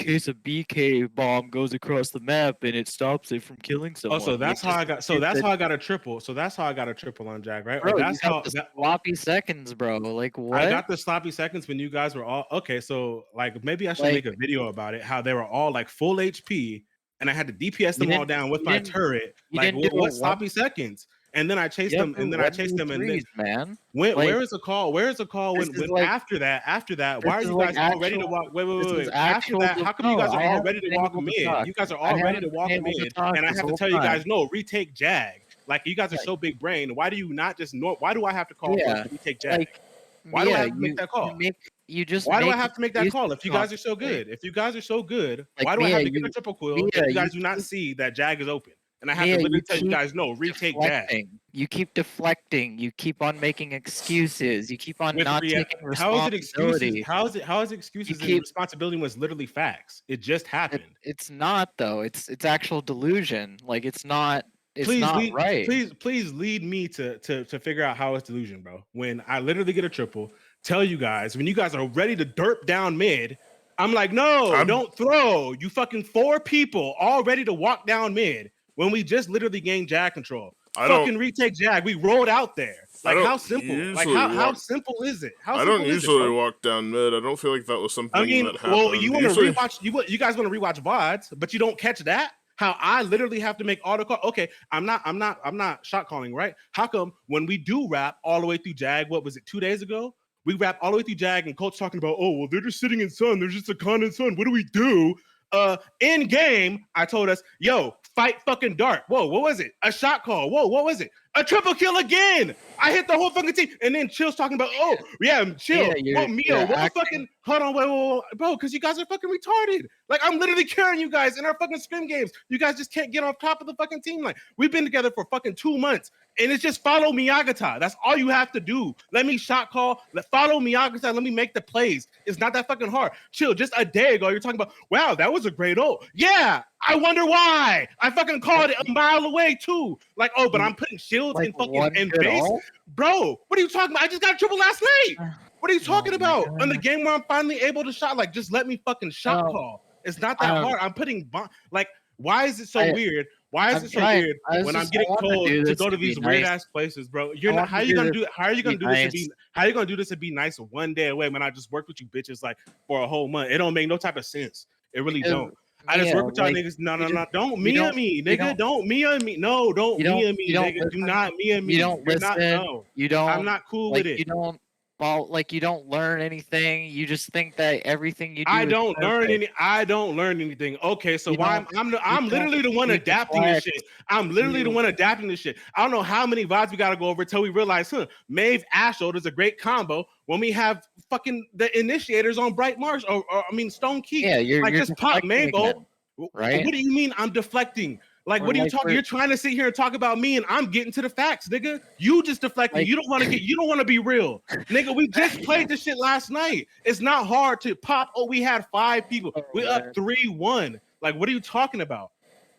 case a BK bomb goes across the map and it stops it from killing Oh, someone. so that's how I got. So that's how I got a triple. So that's how I got a triple on Jag, right? Or Bro, you that's got how the that sloppy seconds, bro. Like I what? got the sloppy seconds when you guys were all okay. So like maybe I should Like make a video about it. How they were all like full HP, and I had to DPS you them all didn't down with you my didn't turret. you Like didn't do a what one sloppy seconds? And then I chased you have them, to and then I chased them, and then 1v3s, man. when Like where is the call? Where is the call this when is like after that? this Why are is you like guys all ready to actual walk? Wait, wait, this wait, is wait. After actual that, how come you no, guys are I all haven't ready to been walk able to mid? talk. You guys are I all ready to haven't been walk able to mid, talk and I this have to whole tell you guys, time. no, retake Jag. Like you guys are Yeah, so big brain. Why do you not just know? Why do I have to call first yeah. to retake Jag? Like Why do I yeah, have to make that call? you just Why do I make have to make that call excuses if you guys are so constantly. good? If you guys are so good, Like why do I have to get a triple quill if you guys do not see that Jag is open? And I have to Mia, literally you tell you keep guys, no, retake Jag. deflecting. You keep deflecting. You keep on making excuses. You keep on not taking How is it excuses? responsibility. How is it You excuses and keep responsibility was literally facts? It just happened. it's not though. It's actual delusion. Like it's Please not lead right. please lead me to figure out how it's delusion, bro. When I literally get a triple, tell you guys when you guys are ready to derp down mid, I'm like, no, don't throw. You fucking 4 people all ready to walk down mid when we just literally gained Jag control. Fucking retake Jag. We rolled out there. Like how simple? Like how simple is it? How I don't simple is it, usually bro? walk down mid. I don't feel like that was something I mean, that happened. well, you want to Usually, rewatch you guys want to rewatch VODs, but you don't catch that? How I literally have to make auto call. Okay, I'm not shot calling, right? How come when we do rap all the way through Jag, what was it, 2 days ago? We rap all the way through Jag and Coach talking about, oh, well, they're just sitting in sun. There's just a con in sun. What do we do? In game, I told us, yo, fight fucking Dart. Whoa, what was it? A shot call. Whoa, what was it? A triple kill again. I hit the whole fucking team. And then Chill's talking about, oh, yeah, Chill. Yeah, What Mio? What the fucking hold on, wait, bro, because you guys are fucking retarded. Like, I'm literally carrying you guys in our fucking scrim games. You guys just can't get on top of the fucking team. Like, we've been together for fucking 2 months. And it's just follow Miageta. That's all you have to do. Let me shot call. Follow Miageta. Let me make the plays. It's not that fucking hard. Chill. Just a day ago, you're talking about, wow, that was a great ult. Yeah, I wonder why. I fucking called it a mile away too. Like, oh, but I'm putting shields like in fucking in base. ult? Bro, what are you talking about? I just got a triple last night. What are you talking about? On the game where I'm finally able to shot, like, just let me fucking shot call. It's not that hard. I'm putting like, why is it so weird? Why is it so weird when I'm getting told to go to these weird ass places, bro? You're not. How are you gonna do it? How are you gonna do this and be? How are you gonna do this and be nice one day away when I just worked with you bitches like for a whole month? It don't make no type of sense. It really don't. I just work with y'all niggas. No. Don't me and me, nigga. Don't me and me. No, don't me and me, nigga. Do not me and me. You don't listen. No. You don't. I'm not cool with it. You don't. Well, like you don't learn anything. You just think that everything you do. I don't learn anything. Okay, so why I'm literally the one adapting this shit. I'm literally the one adapting this shit. I don't know how many VODs we gotta go over until we realize, Maeve Ashold is a great combo when we have fucking the initiators on Bright Marsh or I mean Stone Key. Yeah, you're just pop Maeve. Right? What do you mean I'm deflecting? Like, what are you talking? You're trying to sit here and talk about me, and I'm getting to the facts, nigga. You just deflecting. You don't want to be real, nigga. We just played this shit last night. It's not hard to pop. Oh, we had 5 people. We up 3-1. Like, what are you talking about?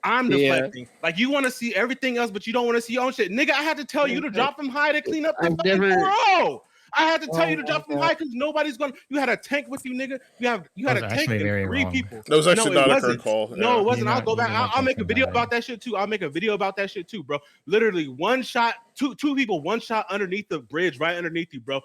I'm deflecting. Like, you want to see everything else, but you don't want to see your own shit, nigga. I had to tell you to drop from high to clean up the fucking 4-0. I had to tell you to drop from high because nobody's gonna. You had a tank with you, nigga. You had a tank and 3 people. That was actually not a correct call. No, it wasn't. I'll go back. I'll make a video about that shit too. Bro. Literally, one shot, two people, one shot underneath the bridge, right underneath you, bro.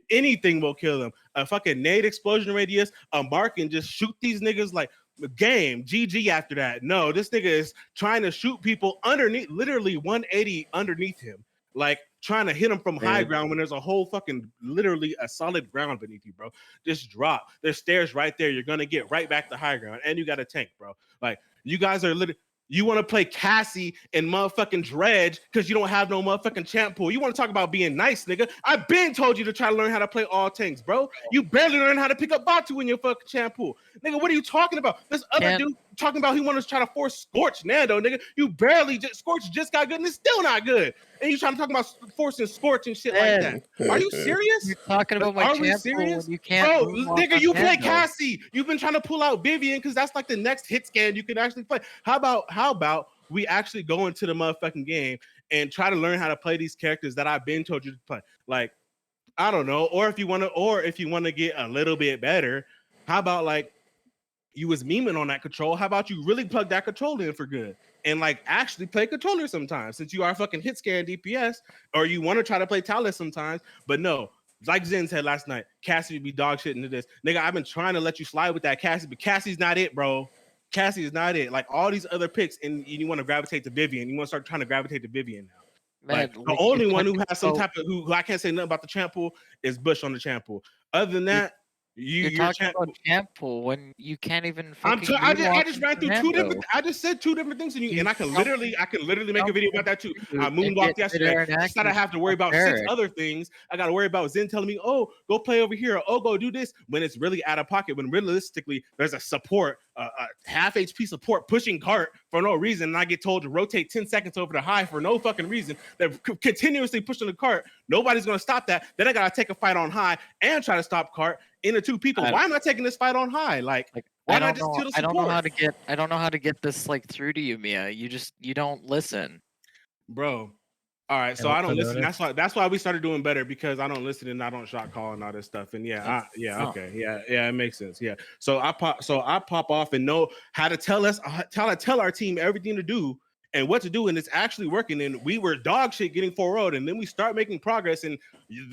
Anything will kill them. A fucking nade explosion radius, a mark, and just shoot these niggas like game. GG after that. No, this nigga is trying to shoot people underneath, literally 180 underneath him. Like trying to hit him from high ground when there's a whole fucking literally a solid ground beneath you, bro. Just drop. There's stairs right there. You're gonna get right back to high ground, and you got a tank, bro. Like you guys are literally. You want to play Cassie and motherfucking Dredge because you don't have no motherfucking champ pool. You want to talk about being nice, nigga? I've been told you to try to learn how to play all tanks, bro. You barely learn how to pick up Batu in your fucking champ pool. Nigga, what are you talking about? This other dude talking about he wanted to try to force Scorch Nando, nigga. You barely Scorch just got good and it's still not good. And you trying to talk about forcing Scorch and shit like that. Are you serious? You're talking about my champ pool when you can't. Bro, nigga, you play Cassie. You've been trying to pull out Vivian because that's like the next hit scan you can actually play. How about we actually go into the motherfucking game and try to learn how to play these characters that I've been told you to play? Like, I don't know. Or if you want to get a little bit better, how about like you was memeing on that control. How about you really plug that control in for good and like actually play controller sometimes, since you are fucking hit scan DPS, or you want to try to play Talus sometimes. But no, like Zen said last night, Cassie be dog shit into this. Nigga, I've been trying to let you slide with that Cassie, but Cassie's not it, bro. Cassie is not it. Like all these other picks, and you want to gravitate to Vivian. You want to start trying to gravitate to Vivian now. Man, Like the only one who has some type of who I can't say nothing about the champ pool is Bush on the champ pool. Other than that, you're talking about champ pool when you can't even. I just ran through two different. I just said two different things to you, and I can literally make a video about that too. I moonwalked yesterday. Just that I have to worry about 6 other things. I got to worry about Zen telling me, "Oh, go play over here," or, "Oh, go do this," when it's really out of pocket. When realistically, there's a support, a half HP support pushing cart for no reason, and I get told to rotate 10 seconds over the high for no fucking reason. They're continuously pushing the cart. Nobody's gonna stop that. Then I gotta take a fight on high and try to stop cart into 2 people. Why am I taking this fight on high? Like why not just kill the support? I don't know how to get this like through to you, Mia. You don't listen, bro. All right, so I don't listen. That's why we started doing better, because I don't listen and I don't shot call and all this stuff. And okay, it makes sense. Yeah, so I pop off and know how to tell our team everything to do and what to do, and it's actually working. And we were dog shit getting 4-0'd, and then we start making progress. And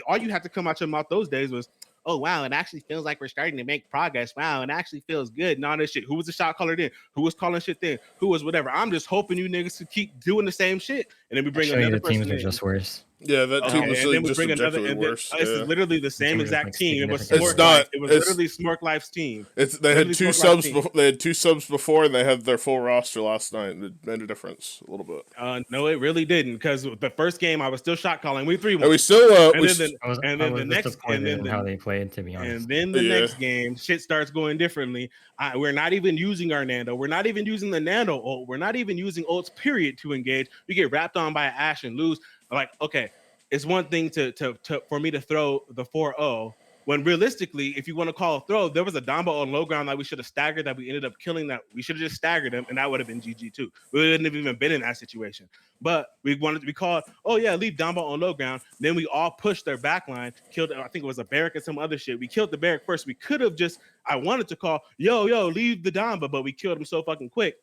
all you had to come out your mouth those days was, "Oh wow, it actually feels like we're starting to make progress. Wow, it actually feels good." And all this shit. Who was the shot caller then? Who was calling shit then? Who was whatever? I'm just hoping you niggas to keep doing the same shit, and then we bring another person in. The teams are just worse. Yeah, that team was and then we just bring another. And worse. This is literally the same exact team. It was It's not. It was literally Smork Life's team. They had 2 subs. They had 2 subs before, and they had their full roster last night. It made a difference a little bit. No, it really didn't, because the first game I was still shot calling. We 3-1. And we still. And then the next, and then how they played, to be honest. And then the next game, shit starts going differently. We're not even using our Nando. We're not even using the Nando ult. We're not even using ults, period, to engage. We get wrapped on by Ashe and lose. Like, okay, it's one thing for me to throw the 4-0, when realistically, if you want to call a throw, there was a Damba on low ground that we should have staggered, that we ended up killing, that we should have just staggered him, and that would have been GG too. We wouldn't have even been in that situation. But we wanted to be called, "Oh yeah, leave Damba on low ground." Then we all pushed their backline, killed, I think it was a barrack and some other shit. We killed the barrack first. We could have just, I wanted to call, yo, leave the Damba, but we killed him so fucking quick.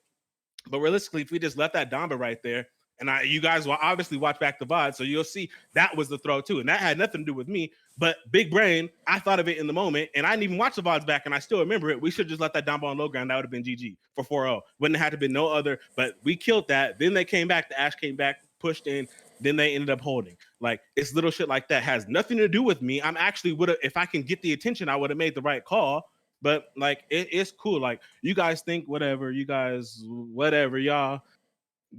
But realistically, if we just left that Damba right there, and you guys will obviously watch back the VOD, so you'll see that was the throw too. And that had nothing to do with me, but big brain, I thought of it in the moment, and I didn't even watch the VODs back, and I still remember it. We should just let that Damba on low ground. That would have been GG for 4-0. Wouldn't have had to been no other, but we killed that. Then they came back, the Ashe came back, pushed in, then they ended up holding. Like, it's little shit like that. Has nothing to do with me. I'm actually if I can get the attention, I would have made the right call. But like, it's cool. Like, you guys think whatever, y'all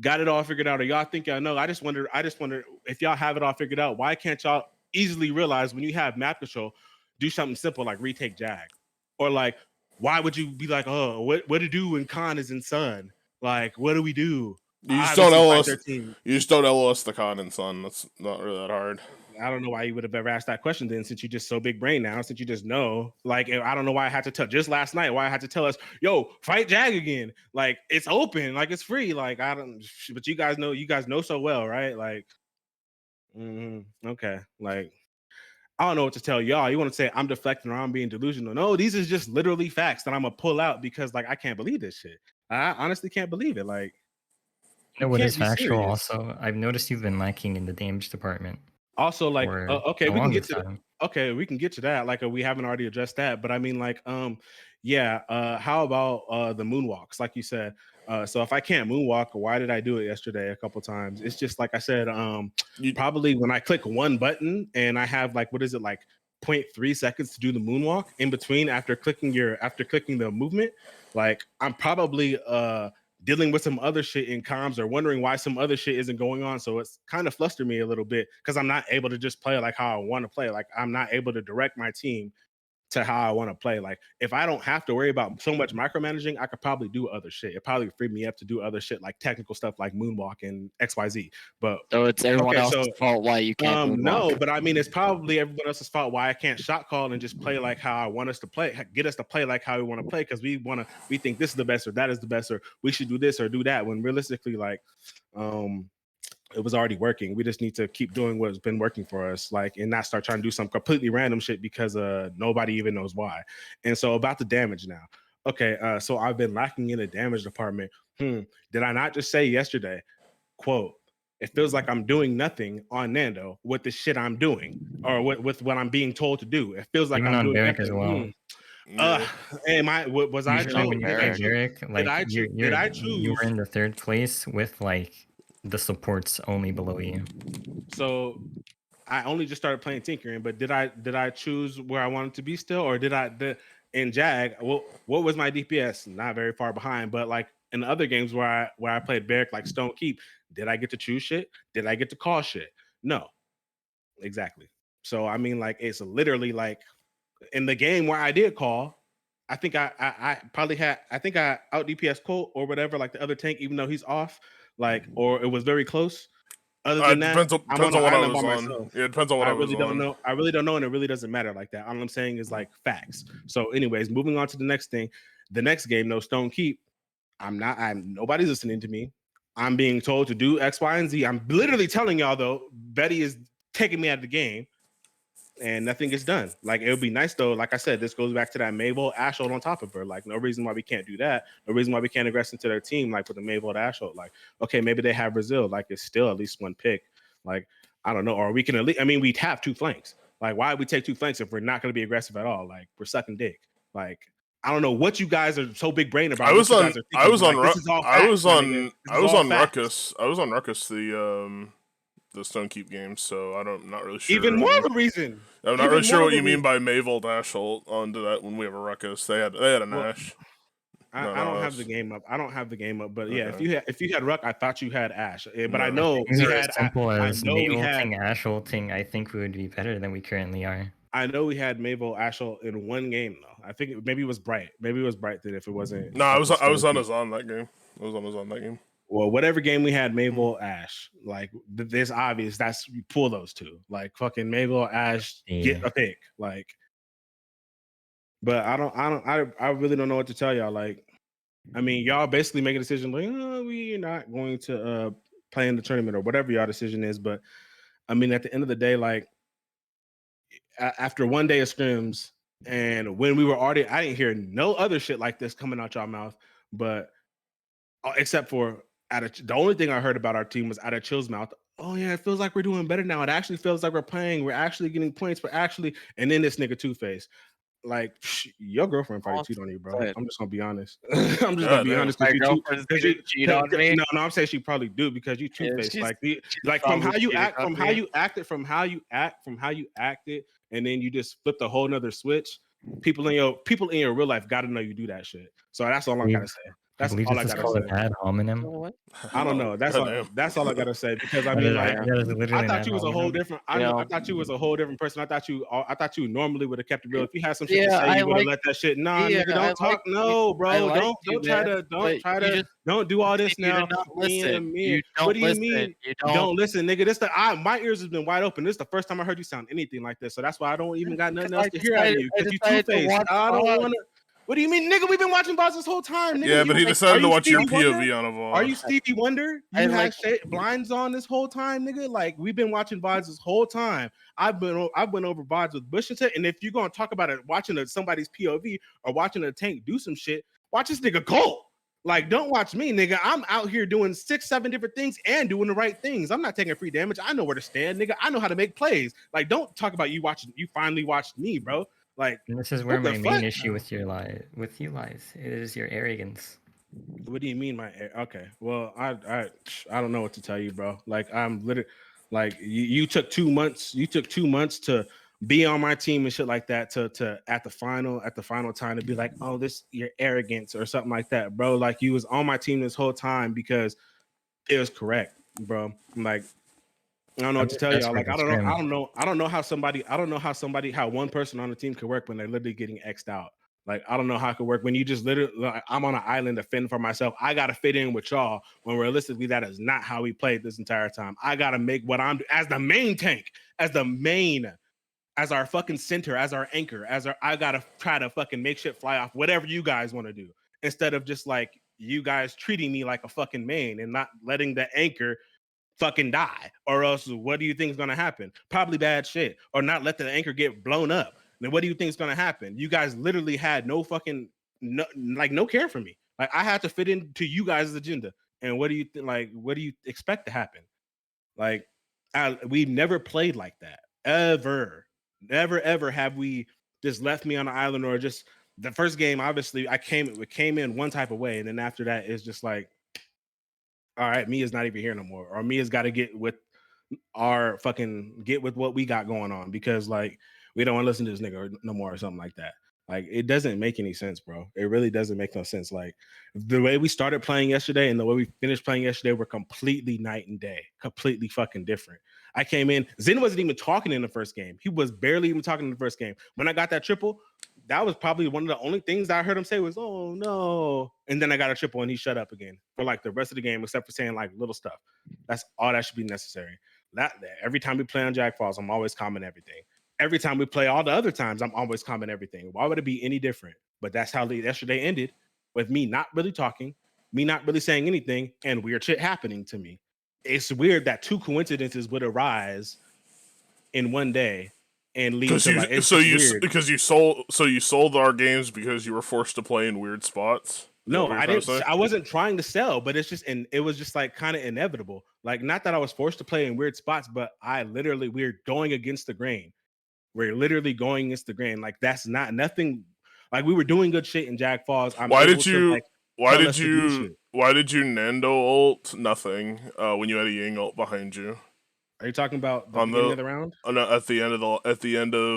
got it all figured out, or y'all think y'all know. I just wonder if y'all have it all figured out, why can't y'all easily realize when you have map control, do something simple like retake Jag? Or like, why would you be like, "Oh, what to do when Khan is in Sun? Like, what do we do?" You just don't LOS. You just don't LOS the Khan in Sun. That's not really that hard. I don't know why you would have ever asked that question then, since you're just so big brain now, since you just know. Like, I don't know why I had to tell, just last night, why I had to tell us, "Yo, fight Jag again." Like, it's open, like it's free. Like, I don't, but you guys know so well, right? Like, okay. Like, I don't know what to tell y'all. You want to say I'm deflecting or I'm being delusional? No, these are just literally facts that I'm gonna pull out, because like, I can't believe this shit. I honestly can't believe it. Like, you know what is factual also? I've noticed you've been lacking in the damage department. Also, like, okay, we can get to that. Like, we haven't already addressed that, but I mean, like, how about the moonwalks, like you said? So if I can't moonwalk, why did I do it yesterday a couple times? It's just like I said, probably when I click one button and I have like, what is it, like 0.3 seconds to do the moonwalk in between after clicking the movement, like I'm probably dealing with some other shit in comms, or wondering why some other shit isn't going on. So it's kind of flustered me a little bit, because I'm not able to just play like how I want to play. Like, I'm not able to direct my team to how I want to play. Like, if I don't have to worry about so much micromanaging, I could probably do other shit. It probably freed me up to do other shit, like technical stuff like moonwalk and XYZ. But so it's everyone else's fault why you can't moonwalk. No, but I mean, it's probably everyone else's fault why I can't shot call and just play like how I want us to play, get us to play like how we want to play, because we think this is the best, or that is the best, or we should do this or do that, when realistically, like, it was already working. We just need to keep doing what's been working for us, like, and not start trying to do some completely random shit because nobody even knows why. And so about the damage now. Okay, so I've been lacking in the damage department. Did I not just say yesterday, quote, it feels like I'm doing nothing on Nando with the shit I'm doing or with what I'm being told to do. It feels like Even I'm on doing Barrack as nothing. well. Yeah. Was I Usually choose? when you Did I play Barrack. choose? Barrack, Did like I choose? Did I you were choose? in the third place with like the supports only below you. So I only just started playing tinkering, but did I choose where I wanted to be still, or in Jag? What was my DPS? Not very far behind, but like in the other games where I played Barrack, like Stone Keep, did I get to choose shit? Did I get to call shit? No, exactly. So I mean, like it's literally like in the game where I did call. I think I probably had I think I out DPS Colt or whatever, like the other tank, even though he's off, like or it was very close. Other than It that, depends I'm on on an what I island was by on. myself. Yeah, it depends on what I I was really don't on. know. I really don't know, and it really doesn't matter like that. All I'm saying is like facts. So, anyways, moving on to the next thing. The next game, no Stone Keep. I'm nobody's listening to me. I'm being told to do X, Y, and Z. I'm literally telling y'all though, Betty is taking me out of the game. And nothing gets done. Like it would be nice though. Like I said, this goes back to that Mabel Ashold on top of her. Like no reason why we can't do that. No reason why we can't aggress into their team. Like with the Mabel Ashold. Like okay, maybe they have Brazil. Like it's still at least one pick. Like I don't know. Or we can at least. I mean, we have two flanks. Like why would we take two flanks if we're not going to be aggressive at all? Like we're sucking dick. Like I don't know what you guys are so big brain about. What you guys are thinking. Like this is all facts, my nigga. This is all facts. Ruckus. I was on Ruckus the Stone Keep game, so not really sure. Even more of a reason. I'm not Even really sure more what of a you mean reason. by Mavil Dashholt onto that when we have a Ruckus. They had a Well, Nash. I don't have the game up. I don't have the game up, but yeah, Okay. if you had Ruck, I thought you had Ash. But I No. know Things we are had. as simple I as know we May had. ulting, Ash ulting. I think we would be better than we currently are. I know we had Mabel Ashel in one game though. I think maybe it was Bright. Maybe it was Bright then if it wasn't No, fucking I was Stone on Keep. his on that game. I was on his on that game. Well, whatever game we had, Mabel Ash. Like this obvious. That's you pull those two. Like fucking Mabel Ash get a pick. Like, but I really don't know what to tell y'all. Like, I mean, y'all basically make a decision like, oh, we're not going to play in the tournament or whatever y'all decision is. But I mean, at the end of the day, like after one day of scrims, and when we were already, I didn't hear no other shit like this coming out y'all mouth, but except for the only thing I heard about our team was out of Chill's mouth. Oh yeah, it feels like we're doing better now. It actually feels like we're playing. We're actually getting points. We're actually, and then this nigga Two Face. Like your girlfriend probably cheat on you, bro. I'm just gonna be honest. I'm just gonna God be damn. honest My because girlfriend's gonna cheat on me. No, I'm saying she probably do because you Two Yeah, Face. she's Like from how probably you cheating act, on from how me. you acted, from how you acted, and then you just flipped a whole nother switch. People in your real life got to know you do that shit. So that's all I gotta say. I That's believe all this I is gotta called say. an ad hominem. What? I don't know. That's God all. damn. That's all I gotta say because I That mean, is, like, that is literally I an thought ad you was a whole hominem. different. Yeah. I thought you was a whole different person. I thought you normally would have kept it real. If you had some shit to Yeah, say, you would have let that shit. Nah, yeah, nigga, I don't like talk. you. No, I bro, like don't you, try man, to but you just don't do all this continue to now. not Me and the listen. me. You What don't do you listen. mean? You You don't. don't listen, nigga. My ears have been wide open. This is the first time I heard you sound anything like this. So that's why I don't even got nothing else to hear out of you I because you Two decided to Faced. watch I don't VOD. want to. What do you mean, nigga? We've been watching VODs this whole time, nigga. Yeah, but he Are decided to you watch your Stevie Wonder? POV on a Are VOD. you Stevie Wonder? I You like had blinds on this whole time, nigga. Like we've been watching VODs this whole time. I've been over VODs with Bush and shit. And if you're gonna talk about it, watching somebody's POV or watching a tank do some shit, watch this nigga Cole. Like, don't watch me, nigga. I'm out here doing 6-7 different things and doing the right things. I'm not taking free damage. I know where to stand, nigga. I know how to make plays. Like, don't talk about you finally watched me, bro. Like, And this is where what the my main fuck? issue with you lies. It is your arrogance. What do you mean, okay? Well, I don't know what to tell you, bro. Like I'm literally, like you took 2 months. You took 2 months to be on my team and shit like that. To at the final time to be like, oh, this your arrogance or something like that, bro. Like you was on my team this whole time because it was correct, bro. Like I don't know what to tell y'all. Like I don't know how one person on the team could work when they're literally getting X'd out. Like I don't know how it could work when you just literally. Like, I'm on an island to fend for myself. I gotta fit in with y'all. When realistically, that is not how we played this entire time. I gotta make what I'm as the main tank, as our fucking center, as our anchor, I gotta try to fucking make shit fly off. Whatever you guys want to do, instead of just like you guys treating me like a fucking main and not letting the anchor fucking die, or else what do you think is gonna happen? Probably bad shit, or not let the anchor get blown up. Then what do you think is gonna happen? You guys literally had no fucking no care for me. Like I had to fit into you guys' agenda. And what do you what do you expect to happen? Like we never played like that ever. Never ever have we just left me on an island or just the first game. Obviously, I came in one type of way, and then after that, it's just like, all right, Mia's not even here no more, or Mia's got to get with what we got going on because like we don't want to listen to this nigga no more or something like that. Like it doesn't make any sense, bro. It really doesn't make no sense. Like the way we started playing yesterday and the way we finished playing yesterday were completely night and day, completely fucking different. I came in, Zen wasn't even talking in the first game. He was barely even talking in the first game. When I got that triple, that was probably one of the only things that I heard him say was, "Oh no!" And then I got a triple and he shut up again for like the rest of the game, except for saying like little stuff. That's all that should be necessary. That every time we play on Jack Falls, I'm always calming everything. Every time we play all the other times, I'm always calming everything. Why would it be any different? But that's how yesterday ended, with me not really talking, me not really saying anything, and weird shit happening to me. It's weird that two coincidences would arise in one day and lead to like it's weird. Because you sold our games because you were forced to play in weird spots. No, I didn't. I wasn't trying to sell, but it's just, and it was just like kind of inevitable. Like, not that I was forced to play in weird spots, but we're going against the grain. We're literally going against the grain. Like, that's nothing. Like, we were doing good shit in Jag Falls. Why did you Nando ult nothing when you had a Ying ult behind you? Are you talking about the beginning of the round? Oh no, at the end of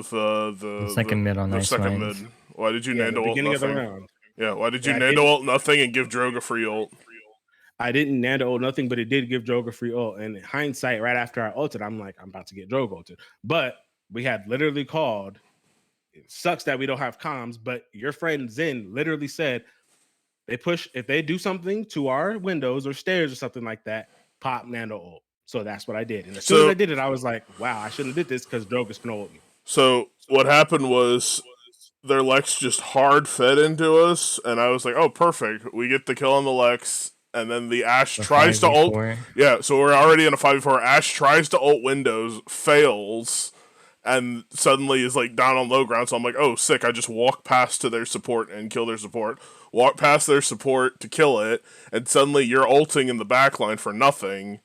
the second mid on the nice second lines. mid. Why did you Nando ult beginning nothing? of the round? Yeah, why did you Nando ult nothing and give Drogue a free ult? I didn't Nando ult nothing, but it did give Drogue a free ult. And in hindsight, right after I ulted, I'm like, I'm about to get Drogue ulted. But we had literally called. It sucks that we don't have comms, but your friend Zen literally said if they do something to our windows or stairs or something like that, pop Nando ult. So that's what I did. And as soon as I did it, I was like, wow, I shouldn't have did this because Drogue is gonna ult me. So what happened was their Lex just hard fed into us, and I was like, oh, perfect. We get the kill on the Lex, and then the Ashe tries to ult. Yeah, so we're already in a 5v4. Ashe tries to ult windows, fails, and suddenly is like down on low ground. So I'm like, oh, sick. I just walk past to their support and kill their support. Walk past their support to kill it, and suddenly you're ulting in the backline for nothing.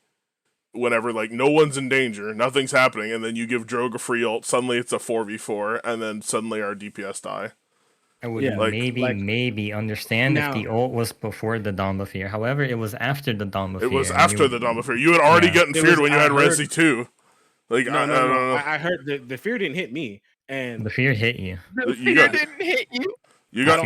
Whenever like no one's in danger, nothing's happening, and then you give Drogue a free ult, suddenly it's a 4v4, and then suddenly our DPS die. I would maybe understand if the ult was before the Dawn of Fear. However, it was after the Dawn of Fear. It was after the Dawn of Fear. You had already gotten feared when you had Resi 2. Like no. I heard the fear didn't hit me, and the fear hit you. The fear didn't hit you. You got.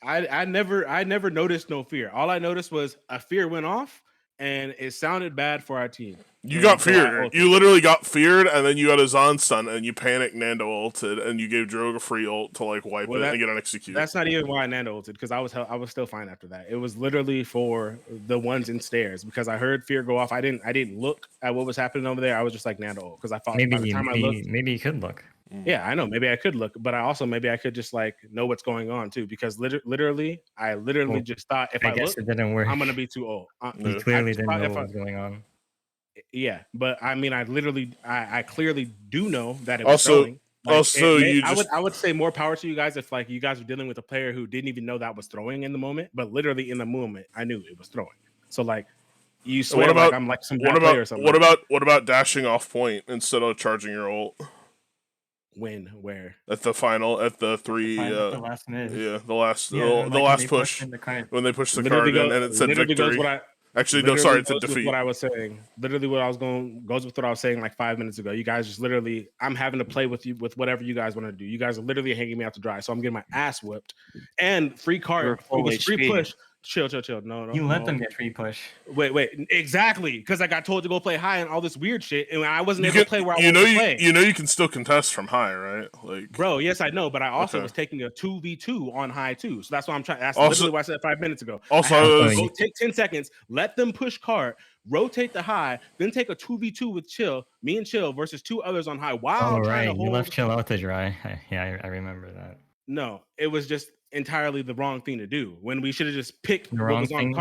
I never noticed no fear. All I noticed was a fear went off. And it sounded bad for our team. You got feared. You literally got feared, and then you got a Zon stun, and you panicked Nando ulted, and you gave Drogue a free ult to like wipe it and get an execute. That's not even why I Nando ulted, because I was still fine after that. It was literally for the ones in stairs, because I heard fear go off. I didn't look at what was happening over there. I was just like Nando ult, because I thought maybe you could look. Yeah, I know. Maybe I could look, but maybe I could just like know what's going on too, because literally, just thought if I guess look, it didn't work. I'm gonna be too old. You clearly didn't know what was going on. Yeah, but I mean, I clearly do know that it was throwing. I would say more power to you guys if like you guys were dealing with a player who didn't even know that was throwing in the moment, but literally in the moment, I knew it was throwing. So like, you swear like I'm like some bad player or something. What about dashing off point instead of charging your ult? Where? At the final, at the three, the last mid. Yeah, the last push. When they pushed the card in and it said victory. Actually, no, sorry, it's a defeat. What I was saying, literally, goes with what I was saying like 5 minutes ago. You guys just literally, I'm having to play with you with whatever you guys want to do. You guys are literally hanging me out to dry, so I'm getting my ass whipped. And free card, it was free push. Chill. No. You let them get free push. Wait. Exactly. Because I got told to go play high and all this weird shit. And I wasn't able to play where I wanted to play. You know you can still contest from high, right? Like, bro, yes, I know. But I also was taking a 2v2 on high too. So that's why I'm trying. That's literally what I said 5 minutes ago. Also, go take 10 seconds, let them push cart, rotate the high, then take a 2v2 with Chill, me and Chill versus two others on high. While trying to hold... You left Chill out to dry. I remember that. No, it was just entirely the wrong thing to do when we should have just picked the wrong thing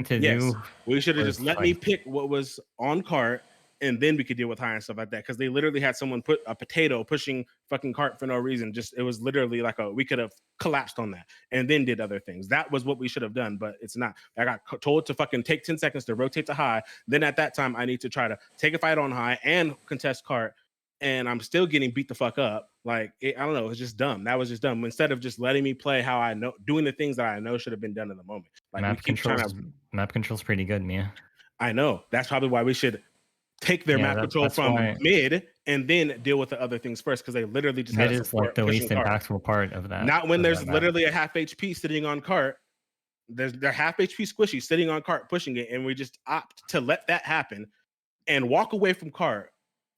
to do. We should have just let me pick what was on cart and then we could deal with high and stuff like that. Because they literally had someone put a potato pushing fucking cart for no reason. Just it was literally like we could have collapsed on that and then did other things. That was what we should have done, but it's not. I got told to fucking take 10 seconds to rotate to high. Then at that time, I need to try to take a fight on high and contest cart. And I'm still getting beat the fuck up. Like, I don't know. It's just dumb. That was just dumb. Instead of just letting me play how I know, doing the things that I know should have been done in the moment. Like, map control's pretty good, Mia. I know. That's probably why we should take their map control from mid and then deal with the other things first, because they literally just mid is like the least impactful part of that. Not when there's literally a half HP sitting on cart. They're half HP squishy sitting on cart pushing it, and we just opt to let that happen and walk away from cart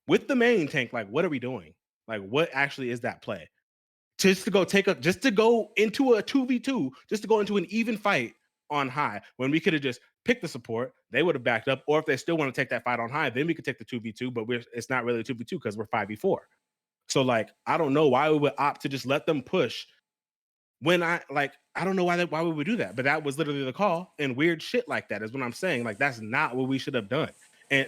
with the main tank. Like, what are we doing? Like, what actually is that play? Just to go into a 2v2, just to go into an even fight on high, when we could have just picked the support, they would have backed up. Or if they still want to take that fight on high, then we could take the 2v2, but it's not really a 2v2 because we're 5v4. So like, I don't know why we would opt to just let them push when I don't know why we would do that, but that was literally the call. And weird shit like that is what I'm saying. Like, that's not what we should have done.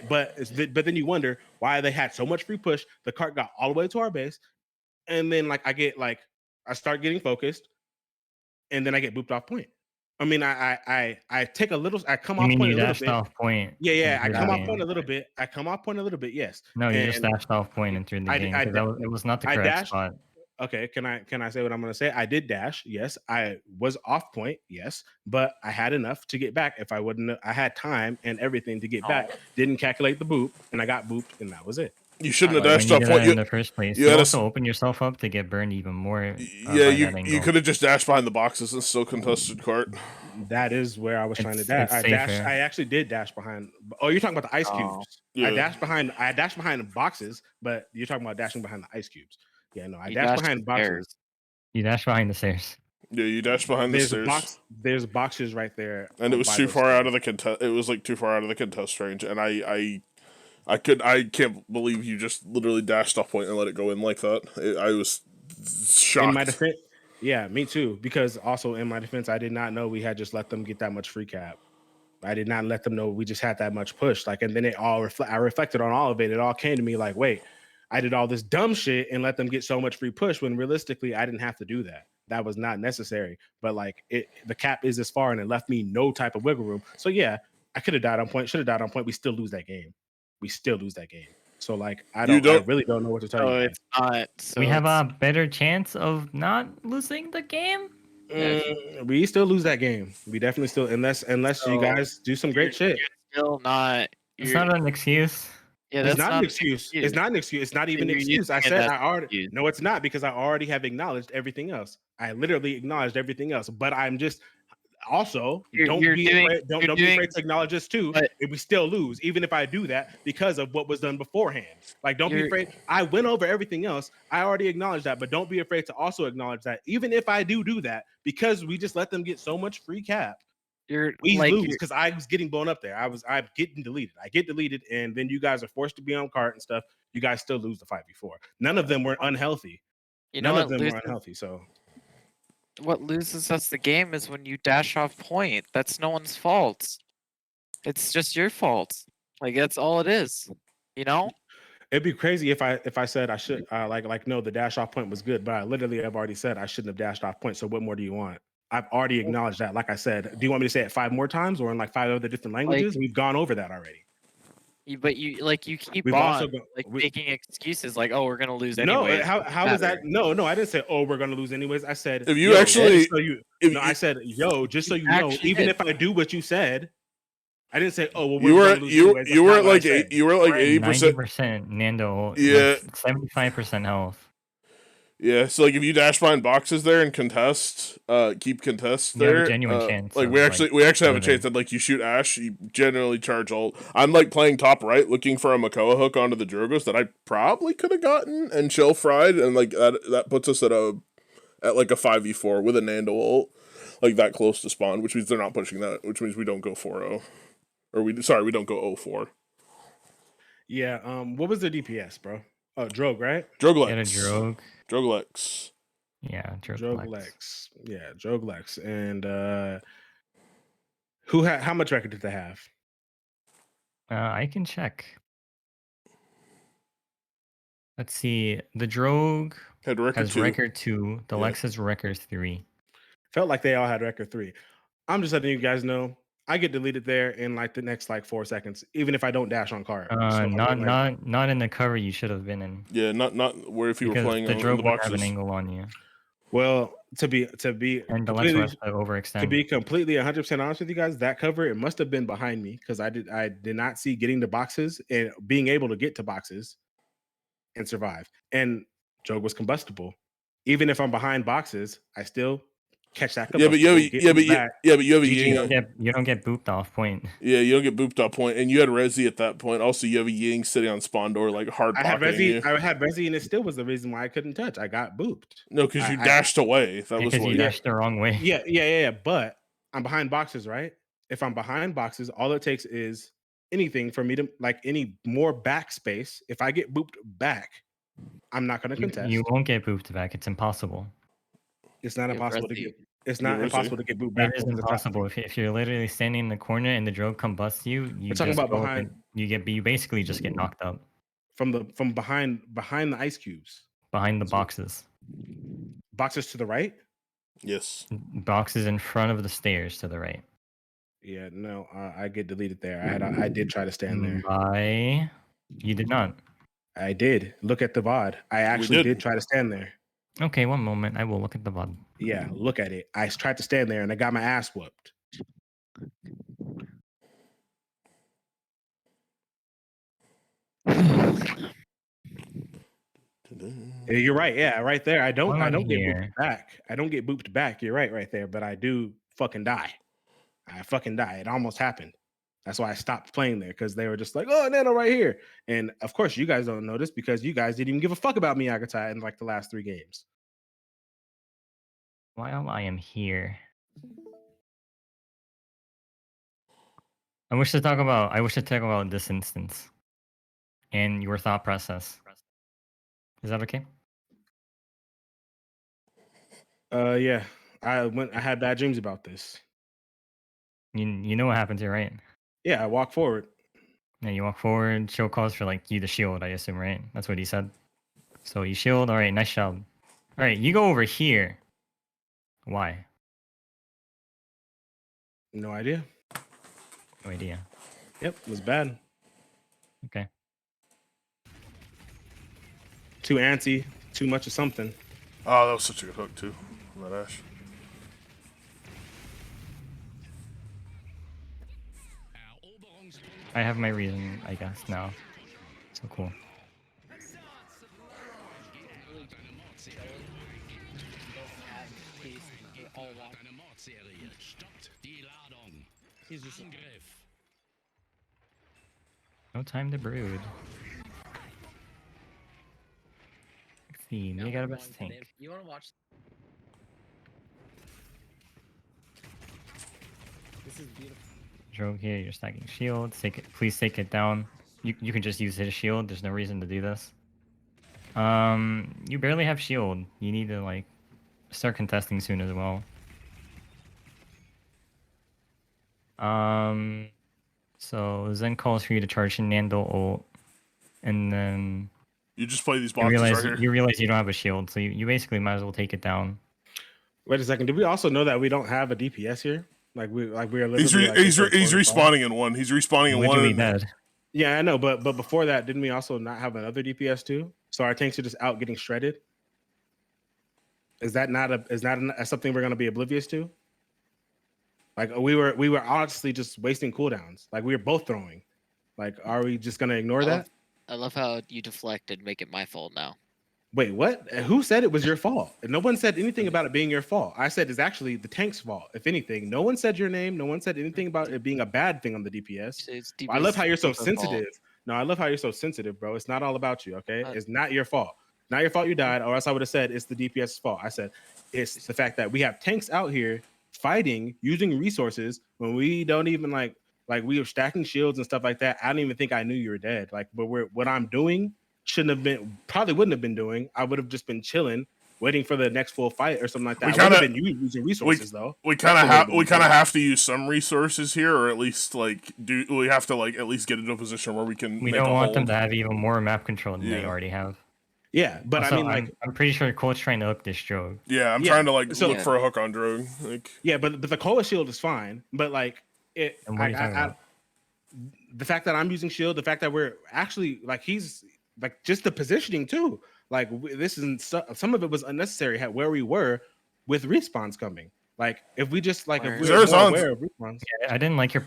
But then you wonder why they had so much free push. The cart got all the way to our base, and then I start getting focused, and then I get booped off point. I mean, I take a little. I come off point a little bit. Off point. Yeah. I come off point a little bit. Yes. No, you just dashed off point and through the game. It was not the correct spot. Okay, can I say what I'm going to say? I did dash. Yes, I was off point. Yes, but I had enough to get back. If I wouldn't, I had time and everything to get back. Didn't calculate the boop, and I got booped, and that was it. You shouldn't have dashed off point in the first place. You also open yourself up to get burned even more. You could have just dashed behind the boxes and still contested cart. That is where I was trying to dash. I actually did dash behind. Oh, you're talking about the ice cubes. Yeah. I dashed behind the boxes, but you're talking about dashing behind the ice cubes. Yeah, no, I dashed behind boxes. You dashed behind the stairs. Yeah, you dashed behind the stairs. There's boxes right there, and it was too far out of the contest. It was like too far out of the contest range, and I can't believe you just literally dashed off point and let it go in like that. I was shocked. In my defense, yeah, me too. Because also in my defense, I did not know we had just let them get that much free cap. I did not let them know we just had that much push. Like, and then I reflected on all of it. It all came to me like, wait, I did all this dumb shit and let them get so much free push when realistically I didn't have to do that. That was not necessary. But like, the cap is this far and it left me no type of wiggle room. So yeah, I could have died on point. Should have died on point. We still lose that game. So like, I really don't know what to tell you. It's not. So we have a better chance of not losing the game. We still lose that game. We definitely still, unless you guys do some great shit. Still not. It's not an excuse. Yeah, that's not an excuse. It's not an excuse. It's not even an excuse. I said I already. No, it's not, because I already have acknowledged everything else. I literally acknowledged everything else. But I'm just also don't be afraid to acknowledge this too. If we still lose, even if I do that because of what was done beforehand. Like, don't be afraid. I went over everything else. I already acknowledged that, but don't be afraid to also acknowledge that even if I do that, because we just let them get so much free cap. We lose because I was getting blown up there. I'm getting deleted. I get deleted, and then you guys are forced to be on cart and stuff. You guys still lose the 5v4. None of them were unhealthy. None of them were unhealthy. So what loses us the game is when you dash off point. That's no one's fault. It's just your fault. Like, that's all it is. You know? It'd be crazy if I said I should no, the dash off point was good, but I literally have already said I shouldn't have dashed off point. So what more do you want? I've already acknowledged that. Like I said, do you want me to say it 5 more times or in like 5 other different languages? We've gone over that already. But you keep making excuses like, oh, we're gonna lose anyways. No, how is that? No, I didn't say, oh, we're gonna lose anyways. I said, if you actually, I said, yo, just so you know, even if I do what you said, I didn't say, oh, well, you were at 80%. 90% Nando. Yeah, 75% health. Yeah, so like if you dash behind boxes there and contest, keep contest there, have a genuine chance. Like we actually have a chance that like you shoot Ash, you generally charge ult. I'm like playing top right, looking for a Makoa hook onto the Drogos that I probably could have gotten and shell fried, and like that puts us at like a 5v4 with a Nando ult, like that close to spawn, which means they're not pushing that, which means we don't go 4-0, or we don't go 0-4. Yeah. What was the DPS, bro? Oh, Drogue, right? Droglex. Droglex. Yeah, Droglex. Yeah, Droglex. And how much record did they have? I can check. Let's see. The Drogue Had record has 2. record 2. The Yeah. Lex has record 3. Felt like they all had record 3. I'm just letting you guys know. I get deleted there in like the next like 4 seconds, even if I don't dash on card. So, not in the cover you should have been in. Yeah, not where if you were playing the in Drogue the would have an boxes. angle on you. Well, to be And the Lex completely was overextend. to be completely 100% honest with you guys, that cover it must have been behind me because I did not see getting to boxes and being able to get to boxes and survive. And Joke was combustible. Even if I'm behind boxes, I still catch that Yeah, but you have a Ying. You don't get booped off point. Yeah, you don't get booped off point, and you had Resi at that point. Also, you have a Ying sitting on spawn door, like hard pocketing you. I had Resi, and it still was the reason why I couldn't touch. I got booped. No, because you dashed away. That was because you dashed the wrong way. Yeah. But I'm behind boxes, right? If I'm behind boxes, all it takes is anything for me to like any more backspace. If I get booped back, I'm not going to contest. You won't get booped back. It's impossible. It's not impossible to get. It's not impossible to get booped back. It is impossible. If you're literally standing in the corner and the Drogue combusts you, We're talking about behind. You basically just get knocked up from behind the ice cubes. Behind the boxes. Boxes to the right. Yes. Boxes in front of the stairs to the right. Yeah, no, I get deleted there. I did try to stand there. Why? You did not. I did. Look at the VOD. I actually did try to stand there. Okay, one moment. I will look at the VOD. Yeah, look at it. I tried to stand there and I got my ass whooped. You're right. Yeah, right there. I don't get booped back. I don't get booped back. You're right there. But I do fucking die. I fucking die. It almost happened. That's why I stopped playing there because they were just like, oh, Nano right here. And of course, you guys don't notice because you guys didn't even give a fuck about Miageta in like the last 3 games. While I am here, I wish to talk about this instance and your thought process. Is that okay? Yeah. I had bad dreams about this. You know what happens here, right? Yeah, I walk forward. Yeah, you walk forward, show calls for like you to shield, I assume, right? That's what he said. So you shield, alright, nice job. Alright, you go over here. Why? No idea. No idea. Yep, it was bad. Okay. Too antsy, too much of something. Oh, that was such a good hook too. That Ash. I have my reason, I guess, now. So cool. No time to brood. Let's see, Miageta best tank. You wanna watch? This is beautiful. Drogue here, you're stacking shields. Please take it down. You can just use his shield. There's no reason to do this. You barely have shield. You need to like start contesting soon as well. So Zen calls for you to charge in Nando ult, and then you just play these boxes right here. You realize you don't have a shield, so you basically might as well take it down. Wait a second. Did we also know that we don't have a DPS here? Like we are literally. He's respawning in one. He's respawning in one. Dead. Yeah, I know, but before that, didn't we also not have another DPS too? So our tanks are just out getting shredded. Is that something we're gonna be oblivious to? Like we were honestly just wasting cooldowns. Like we were both throwing. Like, are we just gonna ignore that? I love how you deflect and make it my fault now. Wait, what? Who said it was your fault? No one said anything about it being your fault. I said it's actually the tank's fault. If anything, no one said your name. No one said anything about it being a bad thing on the DPS. I love how you're so sensitive. No, I love how you're so sensitive, bro. It's not all about you, okay? It's not your fault. Not your fault you died, or else I would have said it's the DPS's fault. I said it's the fact that we have tanks out here fighting, using resources when we don't even like we were stacking shields and stuff like that. I don't even think I knew you were dead. Like, but what I'm doing probably wouldn't have been doing. I would have just been chilling, waiting for the next full fight or something like that. I would have been using resources though. We kind of have to use some resources here, or at least we have to like at least get into a position where we can. We don't want them to have even more map control than they already have. Yeah, but Also, I mean, like, I'm pretty sure Cole's trying to hook this Drogue. Yeah, I'm Yeah, trying to like so- look for a hook on Drogue. Like, yeah, but the Koa shield is fine. But like, And what are you talking about? the fact that I'm using shield, the fact that we're actually like he's like just the positioning too. Like this is some of it was unnecessary at where we were with respawns coming. Like if we just like if we were more aware of respawns. Yeah, I didn't like your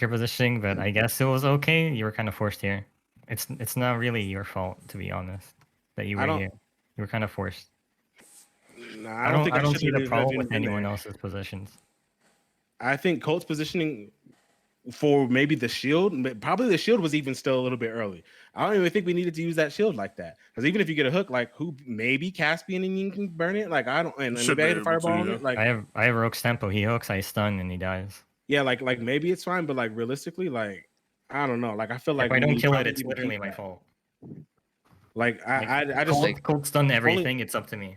positioning, but I guess it was okay. You were kind of forced here. It's not really your fault, to be honest, that you were here. You were kind of forced. Nah, I don't think I don't see should've the problem been with in anyone there. else's positions. I think Colt's positioning for maybe the shield, but probably the shield was even still a little bit early. I don't even think we needed to use that shield like that. Because even if you get a hook, like who maybe Caspian and you can burn it. Like I don't, and Should maybe I be get a able fireball to, on yeah. it. Like I have Rogue's tempo. He hooks, I stun, and he dies. yeah, like maybe it's fine, but like realistically, like I don't know. Like I feel like If I don't we kill it, probably it's need to literally keep my that. fault. Like I just Cold stun everything. It's up to me.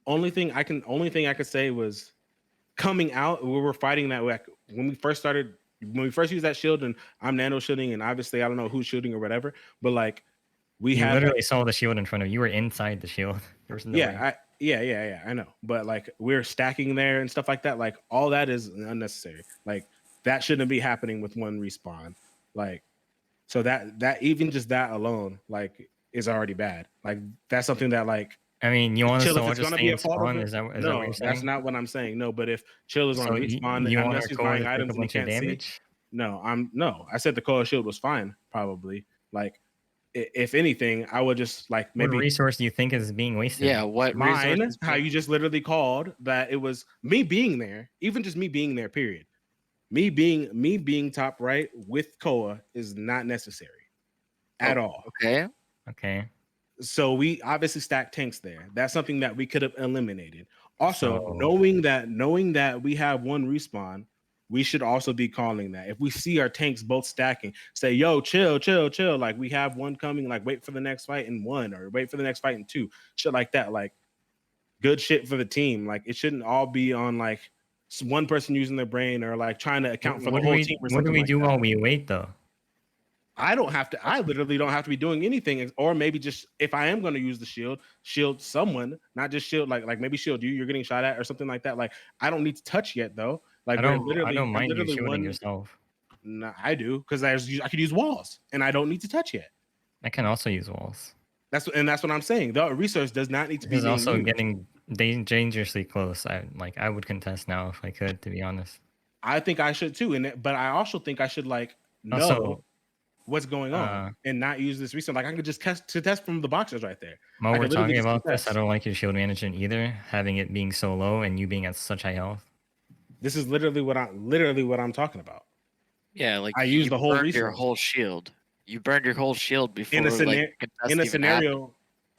only thing I could say was coming out. We were fighting that like, when we first used that shield, and I'm nano shielding, and obviously I don't know who's shooting or whatever, but like we You had literally saw the shield in front of you. You were inside the shield. There was no way. yeah, I know, but like we're stacking there and stuff like that. Like all that is unnecessary. Like that shouldn't be happening with one respawn. Like so that even just that alone like is already bad. Like that's something that like I mean, you want us Chill, to if all it's just gonna stay be in a fault of spawn? it, Is that what no, you're that's saying? not what I'm saying. No, but if Chill is on So respawn, you want unless our he's Koa buying to take a items and he bunch of can't see, damage? no. I said the Koa shield was fine, probably. Like, if anything, I would just like What maybe resource do you think is being wasted? Yeah, what mine. resources? How you just literally called that it was me being there, even just me being there. Period. Me being top right with Koa is not necessary at all. Okay. Okay. So we obviously stacked tanks there. That's something that we could have eliminated. Also, So- knowing that we have one respawn, we should also be calling that. If we see our tanks both stacking, say, yo, chill. Like we have one coming, like wait for the next fight in 1 or wait for the next fight in 2. Shit like that. Like good shit for the team. Like it shouldn't all be on like one person using their brain or like trying to account for the whole team or something. What do we like do that. while we wait though? I literally don't have to be doing anything, or maybe just if I am going to use the shield someone, not just shield like maybe shield you're getting shot at or something like that. Like I don't need to touch yet though. Like I don't mind you shooting yourself. Nah, I do because I could use walls and I don't need to touch yet. I can also use walls. That's what I'm saying. The resource does not need to be This is also used. getting dangerously close. I would contest now if I could, to be honest. I think I should too, but I also think I should like know Also, what's going on and not use this resource. Like I could just test from the boxes right there. While we're talking about contest. this, I don't like your shield management either, having it being so low and you being at such high health. This is literally what I'm talking about. Yeah, like I used the whole burned resource. your whole shield. You burned your whole shield before in a, like, scenario.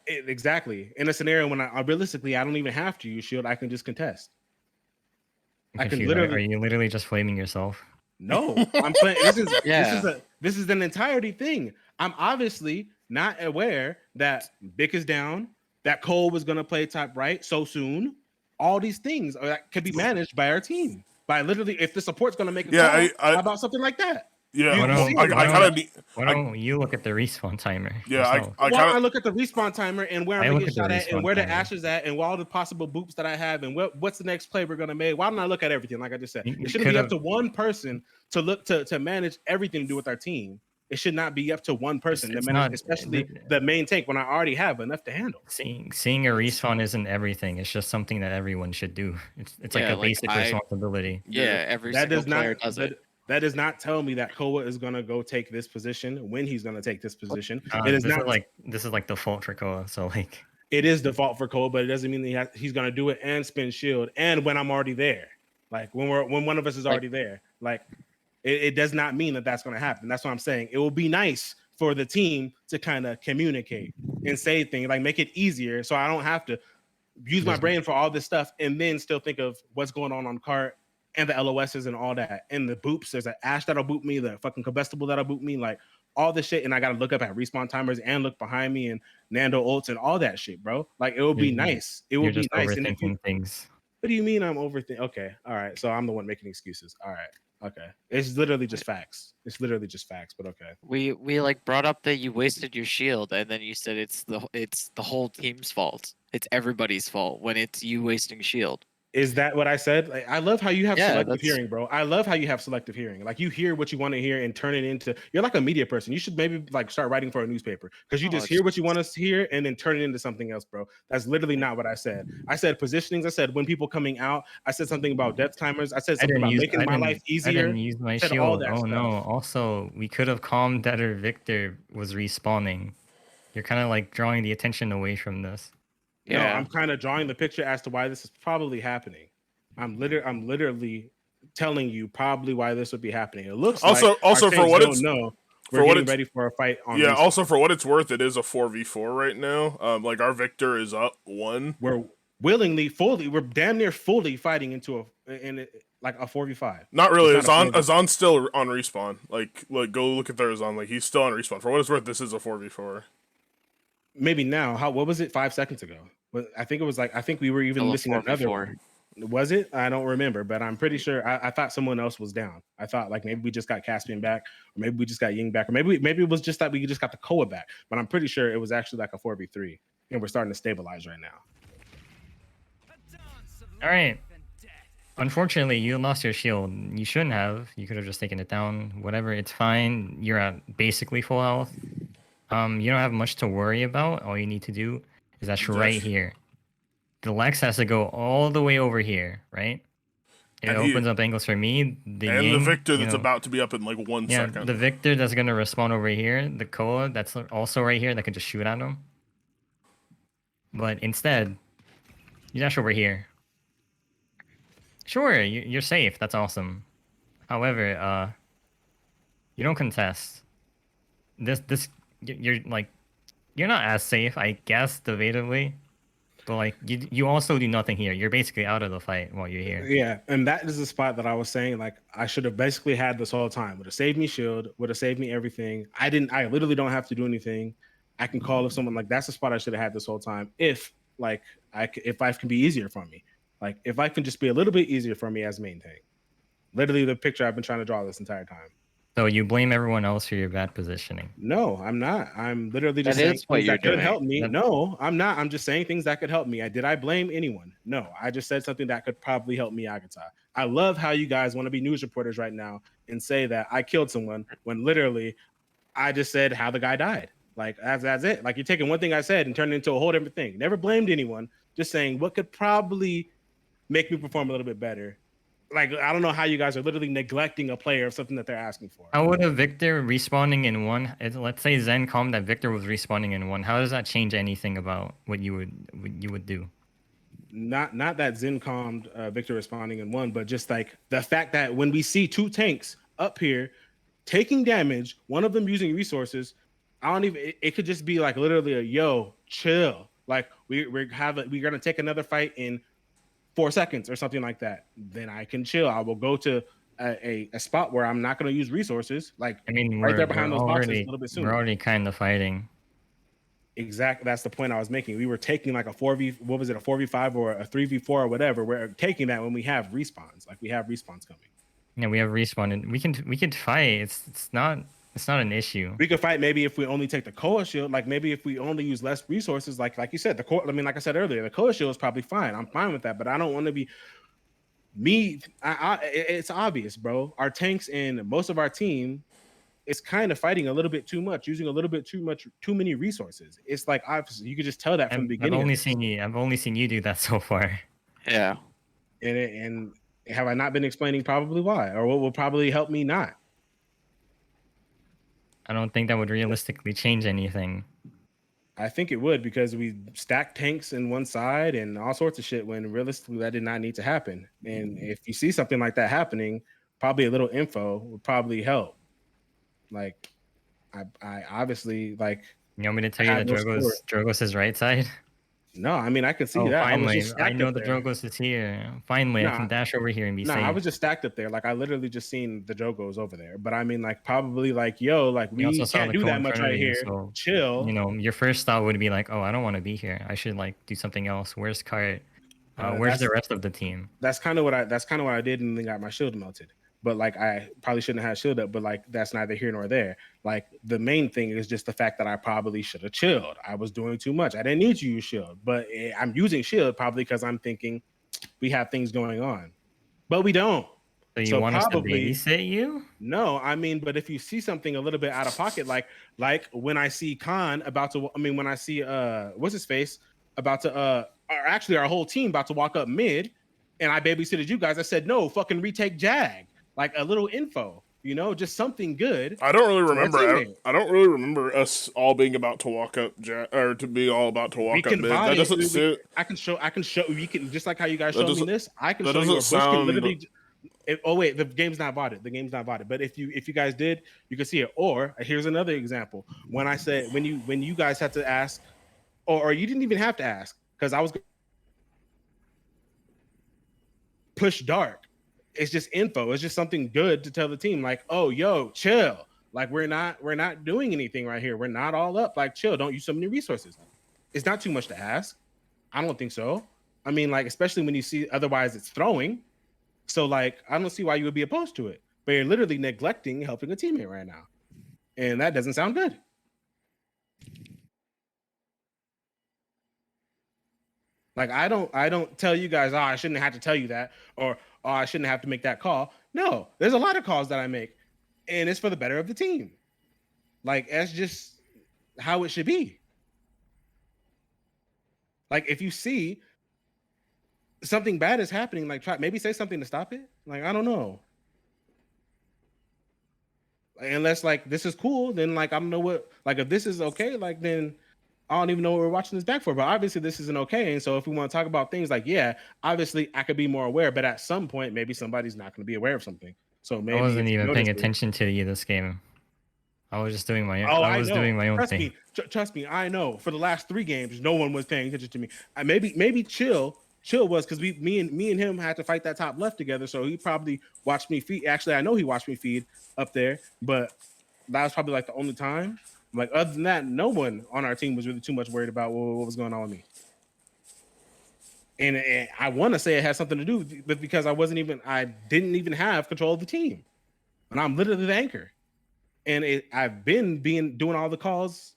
Exactly. In a scenario when I realistically I don't even have to use shield. I can just contest. I can literally. Are you literally just flaming yourself? No, I'm playing. This is an entirety thing. I'm obviously not aware that Bick is down, that Cole was gonna play top right so soon. All these things that could be managed by our team. By literally, if the support's gonna make a call, how about something like that? Yeah, why don't you look at the respawn timer? Yeah, I look at the respawn timer and where I'm gonna get shot at, and where the timer. Ash is at, and all the possible boops that I have, and what's the next play we're gonna make. Why don't I look at everything? Like I just said, it shouldn't be up to one person to look to manage everything to do with our team. It should not be up to one person to manage, especially the main tank when I already have enough to handle. Seeing a respawn isn't everything. It's just something that everyone should do. It's like a basic responsibility. Yeah, every single player does it. That does not tell me that Koa is gonna go take this position when he's gonna take this position. This is like default for Koa. So like it is default for Koa, but it doesn't mean he's gonna do it and spin shield and when I'm already there. Like when one of us is already there. Like it does not mean that that's gonna happen. That's what I'm saying. It will be nice for the team to kind of communicate and say things like make it easier so I don't have to use my brain for all this stuff and then still think of what's going on cart and the LOSs and all that. And the boops, there's an Ash that'll boot me, the fucking combustible that'll boot me, like all this shit. And I got to look up at respawn timers and look behind me and Nando ults and all that shit, bro. Like it would be nice. It would be nice. Overthinking things. What do you mean I'm overthinking? Okay. All right. So I'm the one making excuses. All right. Okay, it's literally just facts. It's literally just facts. But okay. We like brought up that you wasted your shield, and then you said it's the whole team's fault. It's everybody's fault when it's you wasting shield. Is that what I said? Like, I love how you have Yeah, selective that's hearing, bro. I love how you have selective hearing. Like you hear what you want to hear and turn it into. You're like a media person. You should maybe like start writing for a newspaper because you no, just hear what you want us to hear and then turn it into something else, bro. That's literally not what I said. I said positionings. I said when people coming out. I said something about depth timers. I said something about making my life I didn't easier. use my I said all shield. that Oh stuff. no. Also, we could have calmed that our Victor was respawning. You're kind of like drawing the attention away from this. No, Yeah. I'm kind of drawing the picture as to why this is probably happening. I'm literally telling you probably why this would be happening. It looks Also, like also our for tanks what don't it's know for we're what getting it's ready for a fight on yeah. respawn. Also, for what it's worth, it is a 4v4 right now. Like our Victor is up 1. We're willingly, fully, we're damn near fully fighting into like a 4v5. Not really. It's not a 4v4. Azan's still on respawn. Like go look at their Azan. Like he's still on respawn. For what it's worth, this is a 4v4. Maybe now. What was it 5 seconds ago? But I think it was like I think we were even Still a missing another 4v4. one. Was it? I don't remember, but I'm pretty sure. I thought someone else was down. I thought like maybe we just got Caspian back, or maybe we just got Ying back, or maybe it was just that we just got the Koa back. But I'm pretty sure it was actually like a 4v3, and we're starting to stabilize right now. All right. Unfortunately, you lost your shield. You shouldn't have. You could have just taken it down. Whatever, it's fine. You're at basically full health. You don't have much to worry about. All you need to do is dash right here. The Lex has to go all the way over here, right? It And opens up angles for me. The and Ying, the Victor that's know, about to be up in like 1 yeah, second. the Victor that's gonna respawn over here. The Koa that's also right here that can just shoot at him. But instead, you dash over here. Sure, you're safe. That's awesome. However, you don't contest. You're like, you're not as safe, I guess, debatably. But like, you also do nothing here. You're basically out of the fight while you're here. Yeah, and that is the spot that I was saying. Like I should have basically had this whole time. Would have saved me shield. Would have saved me everything. I didn't. I literally don't have to do anything. I can call if someone like that's the spot I should have had this whole time. If like if life can be easier for me, like if life can just be a little bit easier for me as main tank. Literally the picture I've been trying to draw this entire time. So you blame everyone else for your bad positioning. No, I'm not. I'm literally just That saying is what things you're that could doing. help me. No, I'm not. I'm just saying things that could help me. Did I blame anyone? No, I just said something that could probably help Miageta. I love how you guys want to be news reporters right now and say that I killed someone when literally I just said how the guy died. Like that's it. Like you're taking one thing I said and turning it into a whole different thing. Never blamed anyone. Just saying what could probably make me perform a little bit better. Like I don't know how you guys are literally neglecting a player of something that they're asking for. How would a Victor respawning in 1? Let's say Zen calmed that Victor was respawning in 1. How does that change anything about what you would do? Not that Zen calmed Victor responding in 1, but just like the fact that when we see 2 tanks up here taking damage, one of them using resources, I don't even. It could just be like literally a yo chill. Like we're gonna take another fight in 4 seconds or something like that. Then I can chill. I will go to a spot where I'm not gonna use resources. Like I mean, right there behind those boxes a little bit sooner. We're already kind of fighting. Exactly. That's the point I was making. We were taking like a 4v, what was it, a 4v5 or a 3v4 or whatever. We're taking that when we have respawns. Like we have respawns coming. Yeah, we have respawn, and we can fight. It's not an issue. We could fight maybe if we only take the Koa shield. Like maybe if we only use less resources. Like you said, the Koa. I mean, like I said earlier, the Koa shield is probably fine. I'm fine with that, but I don't want to be me. It's obvious, bro. Our tanks and most of our team is kind of fighting a little bit too much, using a little bit too many resources. It's like obviously you could just tell that from the beginning. I've only seen you do that so far. Yeah. And have I not been explaining probably why, or what will probably help me not? I don't think that would realistically change anything. I think it would, because we stacked tanks in one side and all sorts of shit when realistically that did not need to happen. And if you see something like that happening, probably a little info would probably help. Like, I obviously like. You want me to tell you that Drogos is right side? No, I mean I can see oh, that. Finally, I know the Drogos is here. Finally, I can dash over here and be safe. I was just stacked up there. Like I literally just seen the Drogos over there. But I mean, like probably like yo, like we can't do that much right here. So, chill. You know, your first thought would be like, oh, I don't want to be here. I should like do something else. Where's Kart? Where's the rest of the team? That's kind of what I did, and then got my shield melted. but like I probably shouldn't have shield up, but like that's neither here nor there. Like the main thing is just the fact that I probably should have chilled. I was doing too much. I didn't need to use shield, but I'm using shield probably because I'm thinking we have things going on, but we don't. So you want us to probably babysit you? no. I mean, but if you see something a little bit out of pocket, like when I see Khan about to, I mean, when I see what's his face about to or actually our whole team about to walk up mid, and I babysitted you guys. I said no, fucking retake Jag, like a little info, you know, just something good. I don't really to our remember. teammate. I don't really remember us all being about to walk up, or to be all about to We walk up can mid. buy That it. doesn't sit. I can show. We can just like how you guys That showed me doesn't- this. I can that show you. Or doesn't Bush can sound- literally. Oh wait, the game's not bought. The game's not bought. But if you guys did, you can see it. Or here's another example. When I said when you guys had to ask, or you didn't even have to ask because I was push dark. It's just info. It's just something good to tell the team. Like, oh, yo, chill. Like we're not doing anything right here. We're not all up. Like, chill. Don't use so many resources. It's not too much to ask. I don't think so. I mean, like, especially when you see otherwise it's throwing. So, like, I don't see why you would be opposed to it. But you're literally neglecting helping a teammate right now. And that doesn't sound good. Like, I don't tell you guys, oh, I shouldn't have to tell you that, or oh, I shouldn't have to make that call. No, there's a lot of calls that I make, and it's for the better of the team. Like, that's just how it should be. Like, if you see something bad is happening, like maybe say something to stop it. Like, I don't know. Like, unless like this is cool, then like I don't know what. Like, if this is okay, like then I don't even know what we're watching this back for. But obviously this isn't okay. And so if we want to talk about things like, yeah, obviously I could be more aware, but at some point maybe somebody's not going to be aware of something. So maybe I wasn't if you even notice paying it- attention to you this game. I was just doing my own. Oh, I was know. doing my own Trust thing. me, trust me. I know. For the last 3 games, no one was paying attention to me. Maybe chill was because me and him had to fight that top left together. So he probably watched me feed. Actually, I know he watched me feed up there, but that was probably like the only time. Like other than that, no one on our team was really too much worried about what was going on with me. And I want to say it has something to do with because I didn't even have control of the team, and I'm literally the anchor. And I've been doing all the calls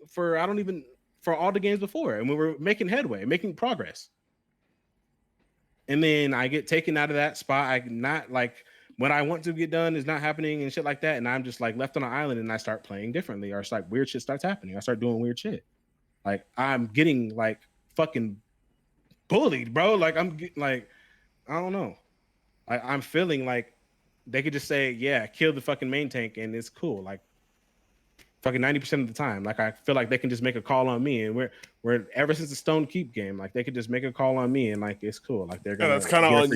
for all the games before, and we were making headway, making progress. And then I get taken out of that spot. I not like what I want to get done is not happening and shit like that. And I'm just like left on an island, and I start playing differently, or it's like weird shit starts happening. I start doing weird shit. Like I'm getting like fucking bullied, bro. Like like I don't know. I'm feeling like they could just say, yeah, kill the fucking main tank and it's cool. Like fucking 90% of the time. Like I feel like they can just make a call on me, and we're ever since the Stone Keep game, like they could just make a call on me and like it's cool. Like they're gonna that's kind of on.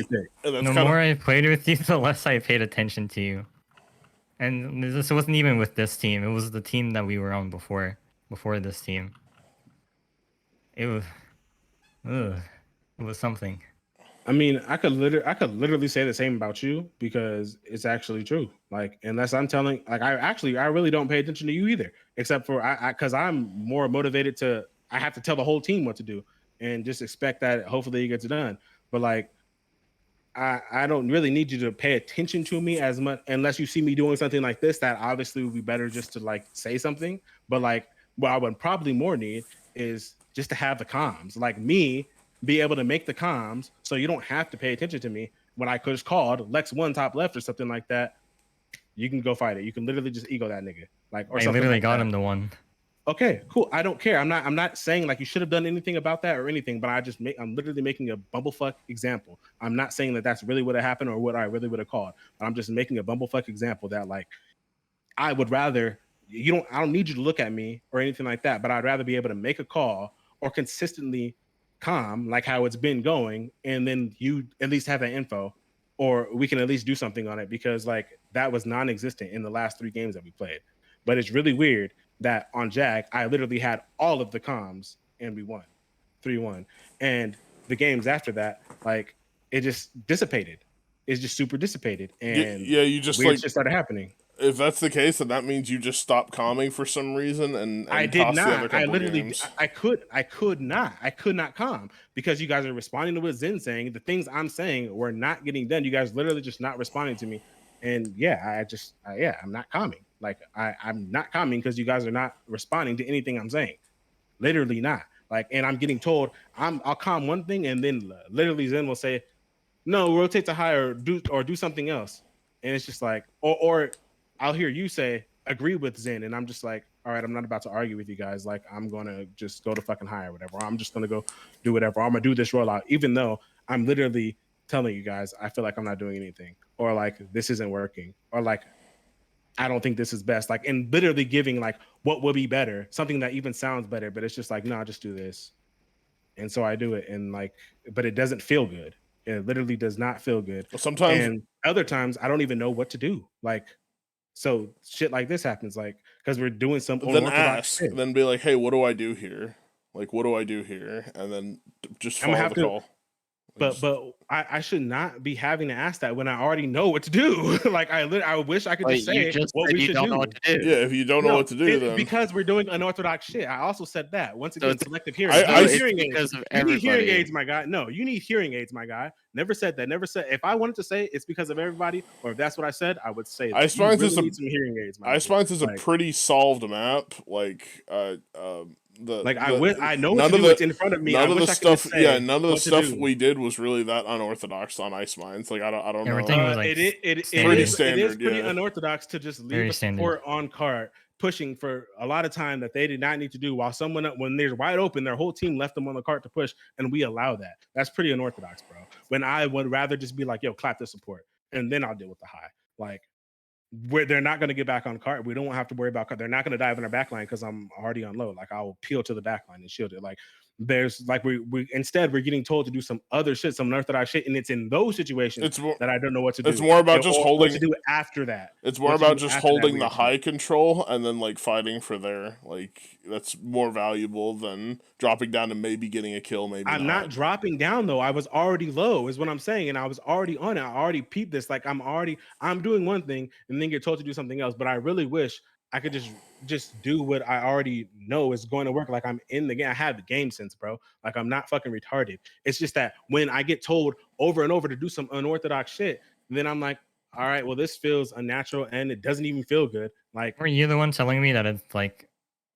The more I played with you, the less I paid attention to you. And this wasn't even with this team. It was the team that we were on before this team. It was something. I mean, I could literally say the same about you because it's actually true. Like, unless I'm telling, like, I really don't pay attention to you either, except for because I'm more motivated to. I have to tell the whole team what to do and just expect that hopefully it gets done. But like, I don't really need you to pay attention to me as much unless you see me doing something like this. That obviously would be better just to like say something. But like, what I would probably more need is just to have the comms, like me. Be able to make the comms so you don't have to pay attention to me when I could just called Lex 1 top left or something like that. You can go fight it. You can literally just ego that nigga. Like, or I something literally like got that. him the one. Okay, cool. I don't care. I'm not saying like you should have done anything about that or anything, but I'm literally making a bumblefuck example. I'm not saying that that's really what happened or what I really would have called, but I'm just making a bumblefuck example that like I would rather I don't need you to look at me or anything like that, but I'd rather be able to make a call or consistently calm like how it's been going, and then you at least have that info, or we can at least do something on it because like that was non-existent in the last 3 games that we played. But it's really weird that on Jag I literally had all of the comms and we won 3-1, and the games after that like it just dissipated. It's just super dissipated, and you just weird like shit started happening. If that's the case, then that means you just stopped calming for some reason, and I did tossed the other not. I couple literally, games. I could not calm because you guys are responding to what Zen saying. The things I'm saying were not getting done. You guys literally just not responding to me, And yeah, I'm not calming. Like I'm not calming because you guys are not responding to anything I'm saying. Literally not. Like, and I'm getting told I'll calm one thing, and then literally Zen will say, no, rotate to high or do something else. And it's just like, or I'll hear you say agree with Zen, and I'm just like, all right, I'm not about to argue with you guys. Like, I'm gonna just go to fucking high or whatever. Or I'm just gonna go do whatever. Or I'm gonna do this rollout, even though I'm literally telling you guys I feel like I'm not doing anything, or like this isn't working, or like I don't think this is best. Like, and literally giving like what would be better, something that even sounds better, but it's just like, no, just do this. And so I do it, and like, but it doesn't feel good. It literally does not feel good. Sometimes, And other times I don't even know what to do. Like, so shit like this happens, like, because we're doing some then unorthodox ask, shit. then be like, hey, what do I do here? Like, what do I do here? And then just I'm gonna follow have the to, call. but I should not be having to ask that when I already know what to do. Like I wish I could But just you say just what said we you should don't know do. what to do. Yeah, if you don't know what to do, then because we're doing unorthodox shit. I also said that once So again, it's selective hearing. You I- need it's hearing aids. because of You need hearing everybody. aids, my guy. No, you need hearing aids, my guy. Never said that. Never said. If I wanted to say it's because of everybody, or if that's what I said, I would say that. Ice You Mines really is a- need some hearing aids, my Ice nigga. Mines is a Like, pretty solved map. Like, I know what none to of do. the It's in front of me. I none of wish the I could just stuff. say None of the what to stuff do. we did was really that unorthodox on Ice Mines. Like, I don't know. Everything was like It standard. is standard, pretty yeah. unorthodox to just leave Very a standard. support on cart pushing for a lot of time that they did not need to do, while someone when they're wide open, their whole team left them on the cart to push, and we allow that. That's pretty unorthodox, bro. When I would rather just be like, yo, clap the support, and then I'll deal with the high. Like, where they're not going to get back on cart. We don't have to worry about cart. They're not going to dive in our backline because I'm already on low. Like, I'll peel to the backline and shield it. Like, there's like we instead we're getting told to do some other shit, some unorthodox shit, and it's in those situations It's more, that I don't know what to do. it's more about just or holding. what to do after that. It's more What to about do just after that holding the weird high shit. control and then like fighting for there. Like, that's more valuable than dropping down and maybe getting a kill. Maybe I'm not dropping down though. I was already low, is what I'm saying, and I was already on it. I already peeped this. Like, I'm doing one thing and then get told to do something else. But I really wish I could just do what I already know is going to work. Like, I'm in the game. I have the game sense, bro. Like, I'm not fucking retarded. It's just that when I get told over and over to do some unorthodox shit, then I'm like, all right, well, this feels unnatural and it doesn't even feel good. Like, Were you the one telling me that it's like,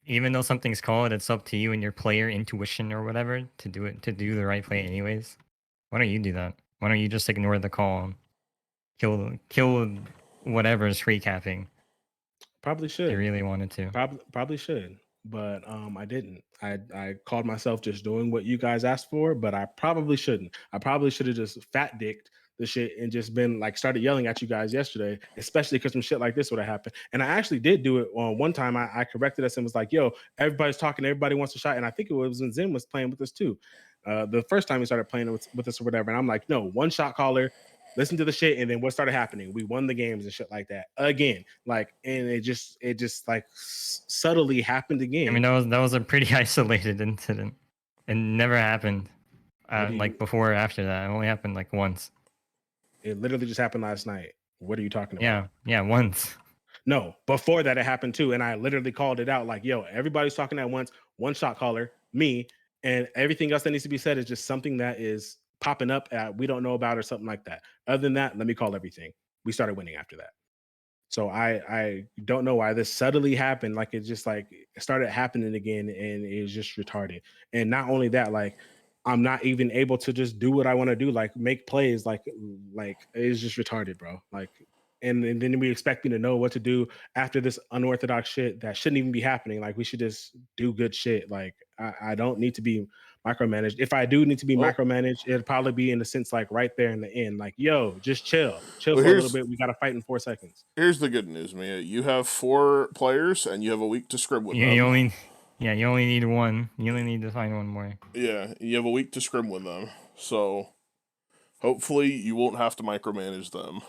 even though something's called, it's up to you and your player intuition or whatever to do it, to do the right play anyways? Why don't you do that? Why don't you just ignore the call, kill whatever is free capping? probably should. You really wanted to. Probably should, but I didn't. I called myself just doing what you guys asked for, but I probably shouldn't. I probably should have just fat dicked the shit and just been like started yelling at you guys yesterday, especially because some shit like this would have happened. And I actually did do it one time. I corrected us and was like, "Yo, everybody's talking. Everybody wants a shot." And I think it was when Zen was playing with us too. The first time he started playing with us or whatever, and I'm like, "No, one shot caller." Listen to the shit, and then what started happening? We won the games and shit like that again. Like, and it just like subtly happened again. I mean, that was a pretty isolated incident. It never happened. Like before or after that, it only happened like once. It literally just happened last night. What are you talking about? Yeah, once. No, before that it happened too, and I literally called it out like, "Yo, everybody's talking at once. One shot caller, me, and everything else that needs to be said is just something that is popping up we don't know about or something like that. Other than that, let me call everything." We started winning after that. So I don't know why this suddenly happened. Like, it just like it started happening again, and it's just retarded. And not only that, like, I'm not even able to just do what I want to do, like make plays, like it's just retarded, bro. Like, and then we expect me to know what to do after this unorthodox shit that shouldn't even be happening. Like, we should just do good shit. Like, I don't need to be micromanaged. If I do need to be micromanaged, it'd probably be in the sense like right there in the end, like, yo, just chill Well, for a little bit. We got to fight in 4 seconds. Here's the good news, Mia. You have 4 players, and you have a week to scrim with them. You only need one. You only need to find one more. Yeah, you have a week to scrim with them. So, hopefully, you won't have to micromanage them.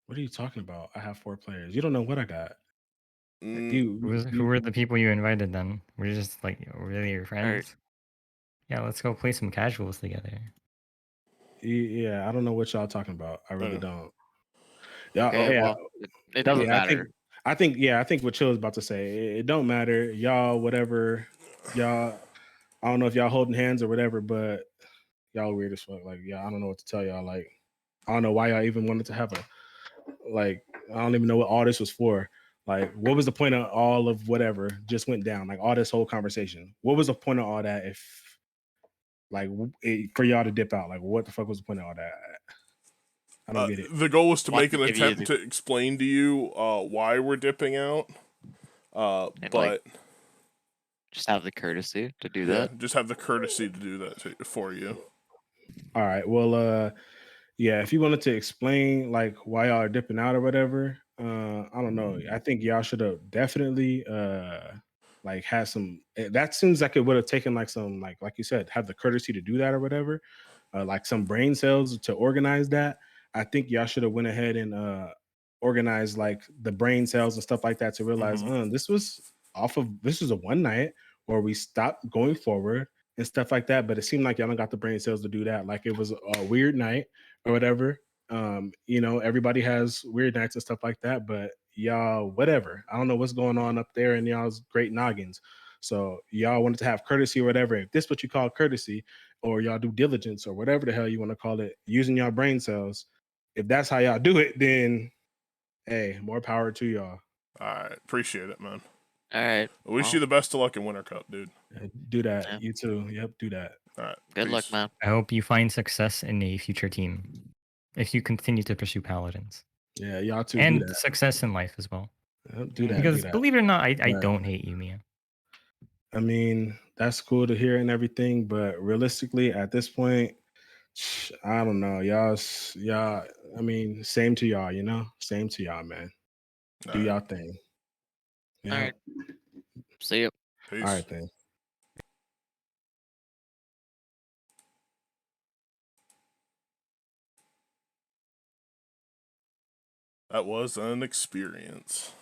What are you talking about? I have 4 players. You don't know what I got. Who were the people you invited then? We're just like really your friends? Right. Yeah, let's go play some casuals together. Yeah, I don't know what y'all talking about. I really don't. Yeah, okay, well, it doesn't matter. I think what Chill is about to say, it don't matter. Y'all, whatever, y'all, I don't know if y'all holding hands or whatever, but y'all weird as fuck. Like, yeah, I don't know what to tell y'all. Like, I don't know why y'all even wanted to have like I don't even know what all this was for. Like, what was the point of all of whatever just went down? Like all this whole conversation. What was the point of all that? If like for y'all to dip out, like what the fuck was the point of all that? I don't get it. The goal was to Want make an to give you attempt to explain to you why we're dipping out. And, But like, just have the courtesy to do yeah, that. just have the courtesy to do that for you. All right. Well, yeah, if you wanted to explain like why y'all are dipping out or whatever, I don't know. I think y'all should have definitely like had some that seems like it would have taken like some like you said, have the courtesy to do that or whatever. Like some brain cells to organize that. I think y'all should have went ahead and organized like the brain cells and stuff like that to realize this was a one night where we stopped going forward and stuff like that. But it seemed like y'all don't got the brain cells to do that. Like it was a weird night or whatever. You know, everybody has weird nights and stuff like that, but y'all, whatever. I don't know what's going on up there in y'all's great noggins. So y'all wanted to have courtesy or whatever. If this what you call courtesy, or y'all do diligence or whatever the hell you want to call it, using y'all brain cells. If that's how y'all do it, then hey, more power to y'all. All right, appreciate it, man. All right. I wish you the best of luck in Winter Cup, dude. Do that. Yeah. You too. Yep, do that. All right. Good luck, peace. man. I hope you find success in a future team if you continue to pursue paladins. Yeah, y'all too. And do that. success in life as well. Yep, do that. Because do that. believe it or not, I Right. don't hate you, Mia. I mean, that's cool to hear and everything, but realistically, at this point, I don't know. Y'all. I mean, same to y'all. You know, same to y'all, man. Do y'all thing. Yeah. All right. See you. Peace. All right, then. That was an experience.